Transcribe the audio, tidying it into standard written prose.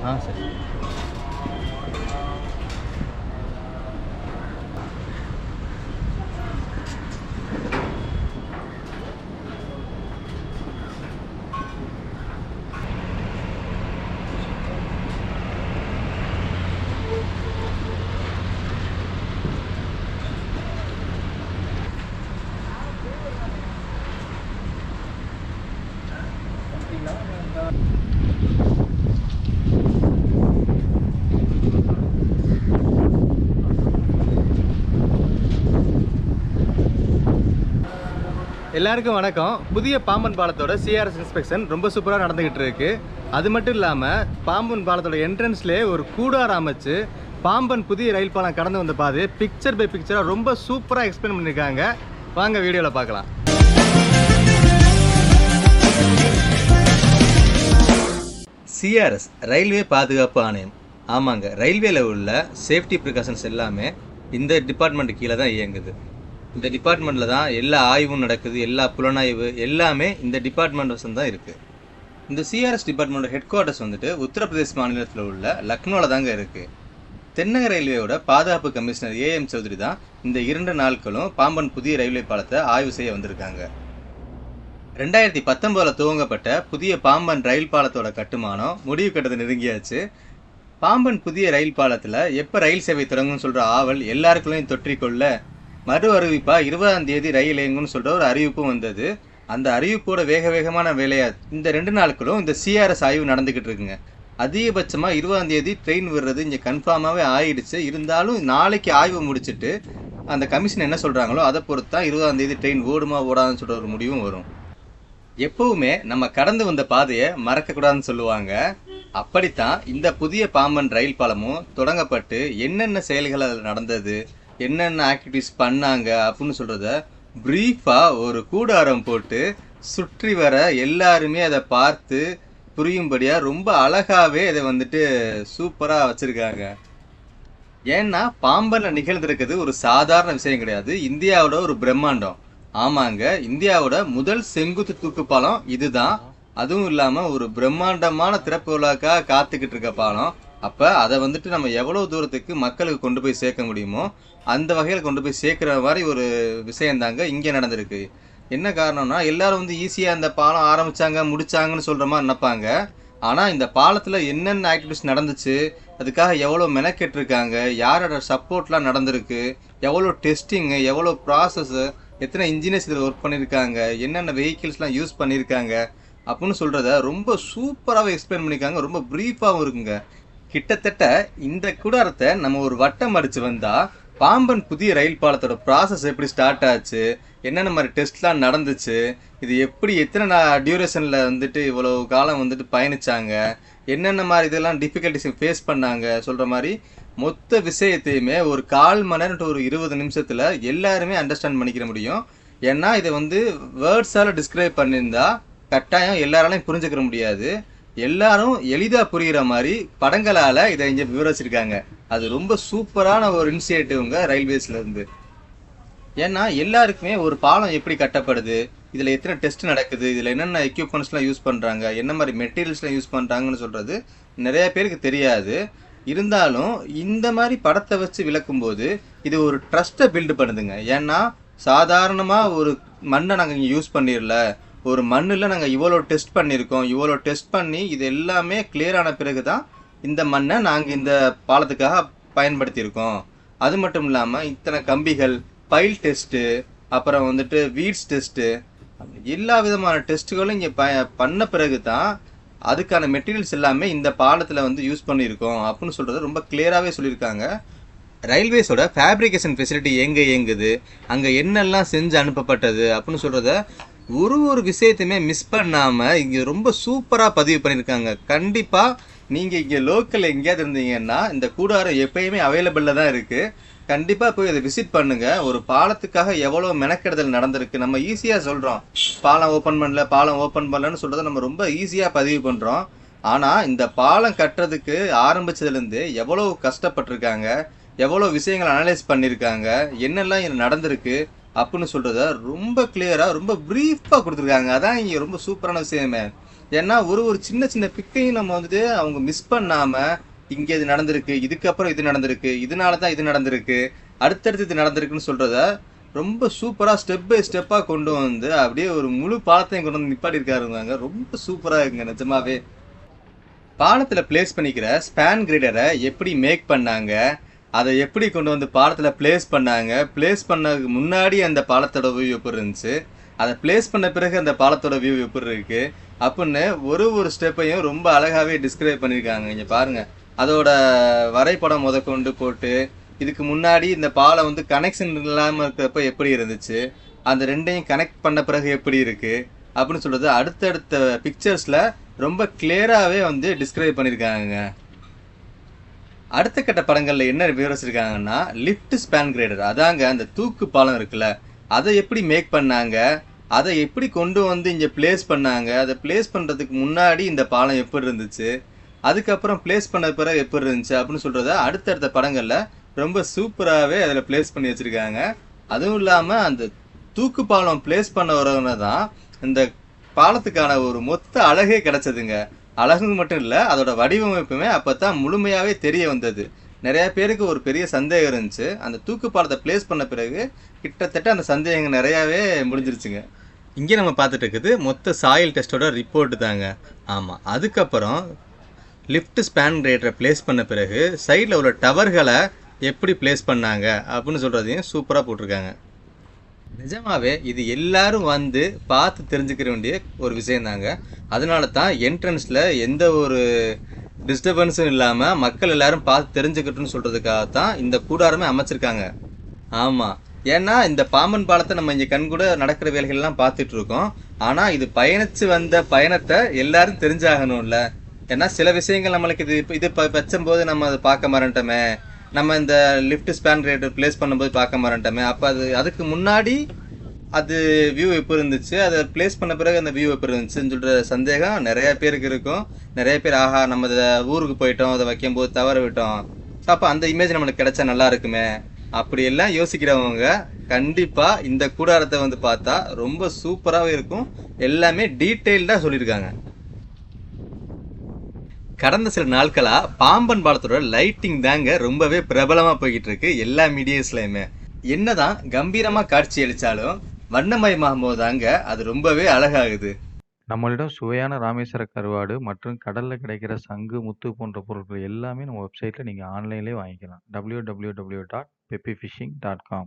சரி. எல்லாருக்கும் வணக்கம். புதிய பாம்பன் பாலத்தோட சிஆர்எஸ் இன்ஸ்பெக்ஷன் ரொம்ப சூப்பராக நடந்துக்கிட்டு இருக்கு. அது மட்டும் இல்லாமல் பாம்பன் பாலத்தோட என்ட்ரன்ஸ்லேயே ஒரு கூடாரம் அமைச்சு பாம்பன் புதிய ரயில் பாலம் கடந்து வந்த பாதை பிக்சர் பை பிக்சராக ரொம்ப சூப்பராக எக்ஸ்பிளைன் பண்ணியிருக்காங்க. வாங்க வீடியோவில் பார்க்கலாம். சிஆர்எஸ் ரயில்வே பாதுகாப்பு ஆணையம். ஆமாங்க, ரயில்வேல உள்ள சேஃப்டி ப்ரிகாஷன்ஸ் எல்லாமே இந்த டிபார்ட்மெண்ட் கீழே தான் இயங்குது. இந்த டிபார்ட்மெண்ட்டில் தான் எல்லா ஆய்வும் நடக்குது, எல்லா புலனாய்வு எல்லாமே இந்த டிபார்ட்மெண்ட் வசம் தான் இருக்குது. இந்த சிஆர்எஸ் டிபார்ட்மெண்ட்டோட ஹெட் குவார்ட்டர்ஸ் வந்துட்டு உத்தரப்பிரதேஷ் மாநிலத்தில் உள்ள லக்னோவில் தாங்க இருக்குது. தென்னக ரயில்வேயோட பாதுகாப்பு கமிஷனர் ஏஎம் சௌத்ரி தான் இந்த 2 நாட்களும் பாம்பன் புதிய ரயில்வே பாலத்தை ஆய்வு செய்ய வந்திருக்காங்க. 2019 துவங்கப்பட்ட புதிய பாம்பன் ரயில் பாலத்தோட கட்டுமானம் முடிவு கட்டத்தை நெருங்கியாச்சு. பாம்பன் புதிய ரயில் பாலத்தில் எப்போ ரயில் சேவை தொடங்கும்னு சொல்கிற ஆவல் எல்லாருக்குள்ளையும் தொற்றிக்கொள்ள மறு அறிவிப்பா 20ஆம் தேதி ரயில் இயங்கும்னு சொல்கிற ஒரு அறிவிப்பும் வந்தது. அந்த அறிவிப்போட வேகமான வேலையா இந்த 2 நாட்களும் இந்த சிஆர்எஸ் ஆய்வு நடந்துக்கிட்டு இருக்குங்க. அதிகபட்சமாக 20ஆம் தேதி ட்ரெயின் விடுறது இங்கே கன்ஃபார்மாகவே ஆயிடுச்சு. இருந்தாலும் நாளைக்கு ஆய்வு முடிச்சுட்டு அந்த கமிஷன் என்ன சொல்கிறாங்களோ அதை பொறுத்து தான் 20ஆம் தேதி ட்ரெயின் ஓடுமா ஓடாதுன்னு சொல்கிற ஒரு முடிவும் வரும். எப்பவுமே நம்ம கடந்து வந்த பாதையை மறக்கக்கூடாதுன்னு சொல்லுவாங்க. அப்படித்தான் இந்த புதிய பாம்பன் ரயில் பாலமும் தொடங்கப்பட்டு என்னென்ன செயல்கள் அதில் நடந்தது, என்னென்ன ஆக்டிவிட்டிஸ் பண்ணாங்க அப்படின்னு சொல்கிறத ப்ரீஃபாக ஒரு கூடாரம் போட்டு சுற்றி வர எல்லாருமே அதை பார்த்து புரியும்படியாக ரொம்ப அழகாகவே இதை வந்துட்டு சூப்பராக வச்சுருக்காங்க. ஏன்னா பாம்பனில் நிகழ்ந்திருக்கிறது ஒரு சாதாரண விஷயம் கிடையாது. இந்தியாவோட ஒரு பிரம்மாண்டம். ஆமாங்க, இந்தியாவோட முதல் செங்குத்து தூக்கு பாலம் இதுதான். அதுவும் இல்லாமல் ஒரு பிரம்மாண்டமான திறப்பு விழாக்காக காத்துக்கிட்டு இருக்க பாலம். அப்போ அதை வந்துட்டு நம்ம எவ்வளோ தூரத்துக்கு மக்களுக்கு கொண்டு போய் சேர்க்க முடியுமோ அந்த வகையில் கொண்டு போய் சேர்க்குற மாதிரி ஒரு விஷயந்தாங்க இங்கே நடந்திருக்கு. என்ன காரணம்னா எல்லாரும் வந்து ஈஸியாக இந்த பாலம் ஆரம்பித்தாங்க முடித்தாங்கன்னு சொல்கிற மாதிரி நினைப்பாங்க. ஆனால் இந்த பாலத்தில் என்னென்ன ஆக்டிவிட்டிஸ் நடந்துச்சு, அதுக்காக எவ்வளோ மெனக்கெட்டிருக்காங்க, யாரோட சப்போர்ட்லாம் நடந்திருக்கு, எவ்வளோ டெஸ்டிங்கு, எவ்வளோ ப்ராசஸ்ஸு, எத்தனை இன்ஜினியர்ஸ் இதில் ஒர்க் பண்ணியிருக்காங்க, என்னென்ன வெஹிக்கிள்ஸ்லாம் யூஸ் பண்ணியிருக்காங்க அப்படின்னு சொல்கிறத ரொம்ப சூப்பராகவே எக்ஸ்பிளைன் பண்ணியிருக்காங்க. ரொம்ப ப்ரீஃபாகவும் இருக்குங்க. கிட்டத்தட்ட இந்த கூடாரத்தை நம்ம ஒரு வட்டம் அடித்து வந்தால் பாம்பன் புதிய ரயில் பாலத்தோட ப்ராசஸ் எப்படி ஸ்டார்ட் ஆச்சு, என்னென்ன மாதிரி டெஸ்ட்லாம் நடந்துச்சு, இது எப்படி எத்தனை டியூரேஷனில் வந்துட்டு இவ்வளோ காலம் வந்துட்டு பயணிச்சாங்க, என்னென்ன மாதிரி இதெல்லாம் டிஃபிகல்ட்டிஸ் ஃபேஸ் பண்ணாங்க சொல்கிற மாதிரி மொத்த விஷயத்தையுமே ஒரு 1/4 மணி நேரம் டு ஒரு 20 நிமிஷத்தில் எல்லாருமே அண்டர்ஸ்டாண்ட் பண்ணிக்கிற முடியும். ஏன்னா இதை வந்து வேர்ட்ஸால் டிஸ்கிரைப் பண்ணியிருந்தா கட்டாயம் எல்லாராலையும் புரிஞ்சுக்கிற முடியாது. எல்லாரும் எளிதாக புரிகிற மாதிரி படங்களால் இதை இங்கே விவரிச்சிருக்காங்க. அது ரொம்ப சூப்பரான ஒரு இனிஷியேட்டிவ்ங்க ரயில்வேஸ்லேருந்து. ஏன்னா எல்லாருக்குமே ஒரு பாலம் எப்படி கட்டப்படுது, இதில் எத்தனை டெஸ்ட் நடக்குது, இதில் என்னென்ன எக்யூப்மெண்ட்ஸ்லாம் யூஸ் பண்ணுறாங்க, என்ன மாதிரி மெட்டீரியல்ஸ்லாம் யூஸ் பண்ணுறாங்கன்னு சொல்கிறது நிறைய பேருக்கு தெரியாது. இருந்தாலும் இந்த மாதிரி படத்தை வச்சு விளக்கும்போது இது ஒரு ட்ரஸ்ட்டை பில்டு பண்ணுதுங்க. ஏன்னா சாதாரணமாக ஒரு மண்ணை நாங்கள் இங்கே யூஸ் பண்ணிடல, ஒரு மண்ணில் நாங்கள் இவ்வளோ டெஸ்ட் பண்ணியிருக்கோம், இவ்வளோ டெஸ்ட் பண்ணி இது எல்லாமே கிளியரான பிறகு தான் இந்த மண்ணை நாங்கள் இந்த பாலத்துக்காக பயன்படுத்தியிருக்கோம். அது மட்டும் இல்லாமல் இத்தனை கம்பிகள், பைல் டெஸ்ட்டு, அப்புறம் வந்துட்டு வீட்ஸ் டெஸ்ட்டு, எல்லா விதமான டெஸ்ட்டுகளும் இங்கே பண்ண பிறகு தான் அதுக்கான மெட்டீரியல்ஸ் எல்லாமே இந்த பாலத்தில் வந்து யூஸ் பண்ணியிருக்கோம் அப்படின்னு சொல்கிறத ரொம்ப கிளியராகவே சொல்லியிருக்காங்க. ரயில்வேஸோட ஃபேப்ரிகேஷன் ஃபெசிலிட்டி எங்கே இயங்குது, அங்கே என்னெல்லாம் செஞ்சு அனுப்பப்பட்டது அப்படின்னு சொல்கிறத ஒரு விஷயத்தையுமே மிஸ் பண்ணாமல் இங்கே ரொம்ப சூப்பராக பதிவு பண்ணியிருக்காங்க. கண்டிப்பாக நீங்கள் இங்கே லோக்கலில் எங்கேயாவது இருந்தீங்கன்னா இந்த கூடாரம் எப்பயுமே அவைலபிளில் தான் இருக்குது. கண்டிப்பாக போய் அதை விசிட் பண்ணுங்கள். ஒரு பாலத்துக்காக எவ்வளோ மெனக்கெடுதல் நடந்திருக்கு. நம்ம ஈஸியாக சொல்கிறோம் பாலம் ஓப்பன் பண்ணலன்னு சொல்கிறத நம்ம ரொம்ப ஈஸியாக பதிவு பண்ணுறோம். ஆனால் இந்த பாலம் கட்டுறதுக்கு ஆரம்பித்ததுலேருந்து எவ்வளோ கஷ்டப்பட்டிருக்காங்க, எவ்வளோ விஷயங்களை அனலைஸ் பண்ணியிருக்காங்க, என்னெல்லாம் இங்கே நடந்திருக்கு அப்படின்னு சொல்கிறத ரொம்ப கிளியராக ரொம்ப ப்ரீஃபாக கொடுத்துருக்காங்க. அதான் இங்கே ரொம்ப சூப்பரான விஷயமே. ஏன்னா ஒரு ஒரு சின்ன சின்ன பிக்கையும் நம்ம வந்துட்டு அவங்க மிஸ் பண்ணாம இங்க இது நடந்திருக்கு, இதுக்கப்புறம் இது நடந்திருக்கு, இதனால தான் இது நடந்திருக்கு, அடுத்தடுத்து இது நடந்திருக்குன்னு சொல்றத ரொம்ப சூப்பரா ஸ்டெப் பை ஸ்டெப்பா கொண்டு வந்து அப்படியே ஒரு முழு பாலத்தையும் கொண்டு வந்து நிப்பாட்டி இருக்காருங்க. ரொம்ப சூப்பரா இருக்குங்க நிஜமாவே. பாலத்துல பிளேஸ் பண்ணிக்கிற ஸ்பேன் கிரேடரை எப்படி மேக் பண்ணாங்க, அதை எப்படி கொண்டு வந்து பாலத்துல பிளேஸ் பண்ணாங்க, பிளேஸ் பண்ணதுக்கு முன்னாடி அந்த பாலத்தோட வியூ எப்படி இருந்துச்சு, அதை பிளேஸ் பண்ண பிறகு அந்த பாலத்தோட வியூ எப்படி இருக்கு அப்படின்னு ஒரு ஒரு ஸ்டெப்பையும் ரொம்ப அழகாவே டிஸ்கிரைப் பண்ணியிருக்காங்க. இங்க பாருங்க, அதோட வரைபடம் கொண்டு போட்டு இதுக்கு முன்னாடி இந்த பாலம் வந்து கனெக்ஷன் இல்லாமல் இருக்கிறப்ப எப்படி இருந்துச்சு, அந்த ரெண்டையும் கனெக்ட் பண்ண பிறகு எப்படி இருக்கு அப்படின்னு சொல்றது அடுத்தடுத்த பிக்சர்ஸ்ல ரொம்ப கிளியராகவே வந்து டிஸ்கிரைப் பண்ணியிருக்காங்க. அடுத்த கட்ட படங்கள்ல என்ன விவரிச்சிருக்காங்கன்னா, லிஃப்ட் ஸ்பேன் கிரேடர், அதாங்க அந்த தூக்கு பாலம் இருக்குல்ல, அதை எப்படி மேக் பண்ணாங்க, அதை எப்படி கொண்டு வந்து இங்கே பிளேஸ் பண்ணாங்க, அதை பிளேஸ் பண்ணுறதுக்கு முன்னாடி இந்த பாலம் எப்படி இருந்துச்சு, அதுக்கப்புறம் பிளேஸ் பண்ண பிறகு எப்படி இருந்துச்சு அப்படின்னு சொல்கிறத அடுத்தடுத்த படங்களில் ரொம்ப சூப்பராகவே அதில் பிளேஸ் பண்ணி வச்சுருக்காங்க. அதுவும் இல்லாமல் அந்த தூக்கு பாலம் பிளேஸ் பண்ண வரவங்க தான் இந்த பாலத்துக்கான ஒரு மொத்த அழகே கிடைச்சதுங்க. அழகு மட்டும் இல்லை, அதோட வடிவமைப்புமே அப்போ தான் முழுமையாகவே தெரிய வந்தது. நிறைய பேருக்கு ஒரு பெரிய சந்தேகம் இருந்துச்சு. அந்த தூக்கு பாலத்தை பிளேஸ் பண்ண பிறகு கிட்டத்தட்ட அந்த சந்தேகங்கள் நிறையாவே முடிஞ்சிருச்சுங்க. இங்கே நம்ம பார்த்துட்டு இருக்குது மொத்த சாயில் டெஸ்ட்டோட ரிப்போர்ட் தாங்க. ஆமாம், அதுக்கப்புறம் லிஃப்ட் ஸ்பேன் கிரேடரை பிளேஸ் பண்ண பிறகு சைடில் உள்ள டவர்களை எப்படி பிளேஸ் பண்ணாங்க அப்படின்னு சொல்கிறதையும் சூப்பராக போட்டிருக்காங்க. நிஜமாவே இது எல்லாரும் வந்து பார்த்து தெரிஞ்சுக்கிற வேண்டிய ஒரு விஷயந்தாங்க. அதனால தான் என்ட்ரன்ஸில் எந்த ஒரு டிஸ்டர்பன்ஸும் இல்லாமல் மக்கள் எல்லாரும் பார்த்து தெரிஞ்சுக்கிட்டுன்னு சொல்கிறதுக்காக தான் இந்த கூடாரமே அமைச்சிருக்காங்க. ஆமாம், ஏன்னா இந்த பாம்பன் பாலத்தை நம்ம இங்கே கண் கூட நடக்கிற வேலைகள்லாம் பார்த்துட்டு இருக்கோம். ஆனால் இது பயணித்து வந்த பயணத்தை எல்லாரும் தெரிஞ்சாகணும்ல. ஏன்னா சில விஷயங்கள் நம்மளுக்கு இது வச்சும்போது நம்ம அதை பார்க்க மறந்துட்டோமே, நம்ம இந்த லிஃப்ட் ஸ்பேன் கிரேடர் பிளேஸ் பண்ணும்போது பார்க்க மறந்துட்டோமே, அப்போ அதுக்கு முன்னாடி அது வியூ எப்போ இருந்துச்சு, அதை பிளேஸ் பண்ண பிறகு அந்த வியூ எப்படி இருந்துச்சுன்னு சொல்கிற சந்தேகம் நிறைய பேருக்கு இருக்கும். நிறைய பேர் ஆஹா நம்ம இதை ஊருக்கு போயிட்டோம், அதை வைக்கும்போது தவற விட்டோம், அப்போ அந்த இமேஜ் நம்மளுக்கு கிடைச்சா நல்லா இருக்குமே அப்படியெல்லாம் யோசிக்கிறவங்க கண்டிப்பாக இந்த கூடாரத்தை வந்து பார்த்தா ரொம்ப சூப்பராகவே இருக்கும். எல்லாமே டீட்டெயில்டாக சொல்லியிருக்காங்க. கடந்த சில நாட்களா பாம்பன் பாலத்தோட லைட்டிங் தாங்க ரொம்பவே பிரபலமா போய்கிட்டு இருக்கு எல்லா மீடியாஸ்லயுமே. என்னதான் கம்பீரமா காட்சி அளிச்சாலும் வண்ணமயமாகும் போதாங்க அது ரொம்பவே அழகாகுது. நம்மளிடம் சுவையான ராமேஸ்வர கருவாடு மற்றும் கடல்ல கிடைக்கிற சங்கு, முத்து போன்ற பொருட்கள் எல்லாமே நம்ம வெப்சைட்ல நீங்க ஆன்லைன்லயே வாங்கிக்கலாம். www.peppyfishing.com